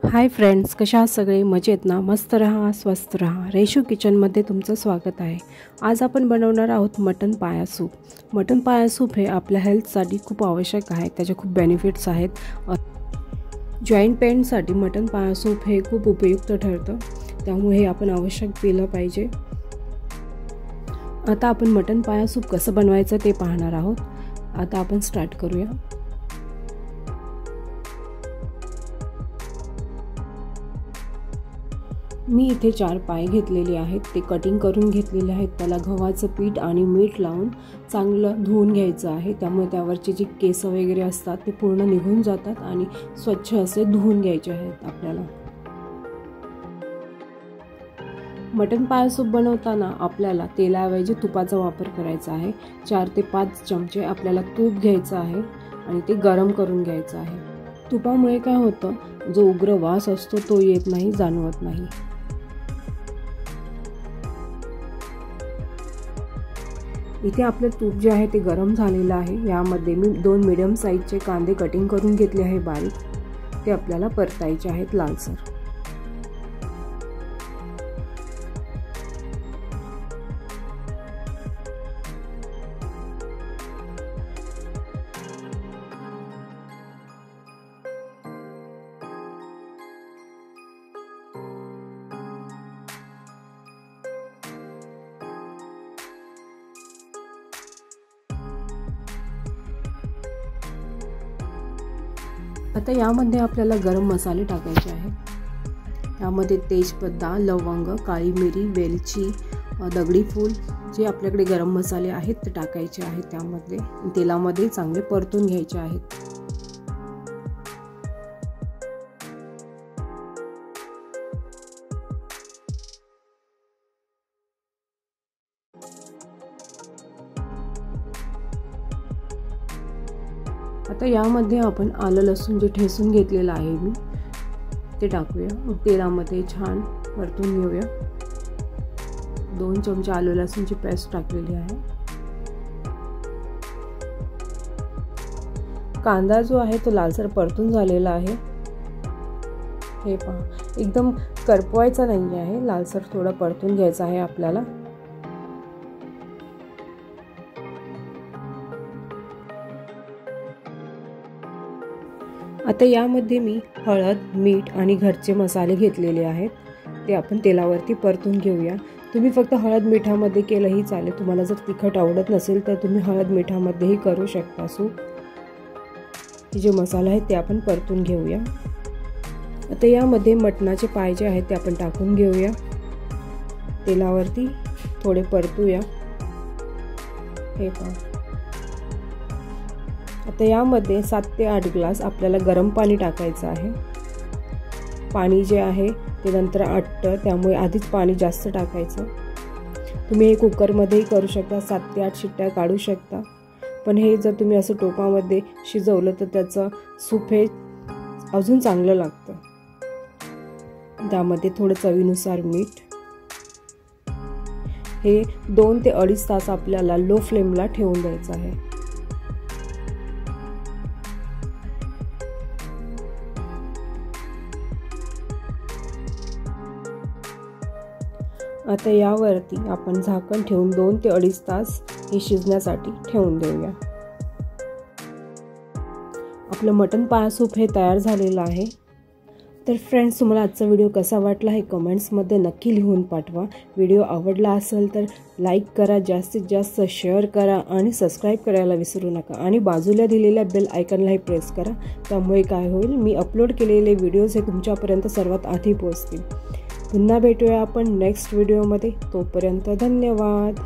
Hi friends, कशा आहात सगळे? मजेत ना? मस्त रहा, स्वस्थ रहा. रेशू किचनमध्ये तुमचं स्वागत आहे. आज आपण बनवणार आहोत मटन पाया सूप. मटन पाया सूप हे आपल्या हेल्थसाठी खूप आवश्यक आहे. त्याचे खूप बेनिफिट्स आहेत. जॉईंट पेनसाठी मटन पाया सूप हे खूप उपयुक्त ठरतं, त्यामुळे हे आपण आवश्यक पिलं पाहिजे. आता आपण मटन पाया सूप कसं बनवायचं ते पाहणार आहोत. आता आपण स्टार्ट करूया. मी इथे 4 पाय घेतलेले आहेत. ते कटिंग करून घेतलेले आहेत. त्याला गव्हाचं पीठ आणि मीठ लावून चांगलं धुवून घ्यायचं आहे. त्यामुळे त्यावरचे जे केस वगैरे असतात ते पूर्ण निघून जातात आणि स्वच्छ असे धुवून घ्यायचे आहेत आपल्याला. मटन पाया सूप बनवताना आपल्याला तेलाऐवजी तुपाचा वापर करायचा आहे. 4 ते 5 चमचे आपल्याला तूप घ्यायचं आहे आणि ते गरम करून घ्यायचं आहे. तुपामुळे काय होतं, जो उग्र वास असतो तो येत नाही, जाणवत नाही. इथे आपलं तूप जे आहे ते गरम झालेलं आहे. यामध्ये मी 2 मीडियम साईजचे कांदे कटिंग करून घेतले आहे बारीक. ते आपल्याला परतायचे आहेत लालसर. आता यामध्ये आपल्याला गरम मसाले टाकायचे आहेत. यामध्ये तेजपत्ता, लवंग, काळी मिरी, वेलची, दगडी फूल, जे आपल्याकडे गरम मसाले आहेत ते टाकायचे आहेत. त्यामध्ये तेलामध्ये चांगले परतून घ्यायचे आहेत. आता यामध्ये आपण आलं लसूण जे ठेचून घेतलेलं आहे मी ते टाकूया. तेलामध्ये छान परतून घेऊया. 2 चमचे आलं लसूणची पेस्ट टाकलेली आहे. कांदा जो आहे तो लालसर परतून झालेला आहे. हे पहा, एकदम करपवायचा नाही आहे, लालसर थोडं परतून घ्यायचं आहे आपल्याला. आता यामध्ये मी हळद, मीठ आणि घरचे मसाले घेतलेले आहेत. ते आपण तेलावरती परतून घेऊया. तुम्ही फक्त हळद मिठामध्ये केलंही चालेल. तुम्हाला जर तिखट आवडत नसेल तर तुम्ही हळद मिठामध्येही करू शकता सूप. हे जे मसाले आहेत ते आपण परतून घेऊया. आता यामध्ये मटणाचे पाय जे आहेत ते आपण टाकून घेऊया. तेलावरती थोडे परतूया. हे पहा, आता यामध्ये 7 ते 8 ग्लास आपल्याला गरम पाणी टाकायचं आहे. पाणी जे आहे ते नंतर आटतं, त्यामुळे आधीच पाणी जास्त टाकायचं. तुम्ही हे कुकरमध्येही करू शकता. 7 ते 8 शिट्ट्या काढू शकता. पण हे जर तुम्ही असं टोपामध्ये शिजवलं तर त्याचं सूप हे अजून चांगलं लागतं. त्यामध्ये थोडं चवीनुसार मीठ. हे 2 ते 2.5 तास आपल्याला लो फ्लेमला ठेवून द्यायचं आहे. आता यावरती आपण झाकण ठेवून 2 ते 2.5 तास हे शिजण्यासाठी ठेवून देऊया. आपलं मटन पाया सूप हे तयार झालेलं आहे. तर फ्रेंड्स, तुम्हाला आजचा व्हिडिओ कसा वाटला हे कमेंट्समध्ये नक्की लिहून पाठवा. व्हिडिओ आवडला असेल तर लाईक करा, जास्तीत जास्त शेअर करा आणि सबस्क्राईब करायला विसरू नका. आणि बाजूला दिलेल्या बेल आयकॉनलाही प्रेस करा. त्यामुळे काय होईल, मी अपलोड केलेले व्हिडिओज हे तुमच्यापर्यंत सर्वात आधी पोहोचतील. पुन्हा भेटूया आपण नेक्स्ट व्हिडिओमध्ये. तोपर्यंत धन्यवाद.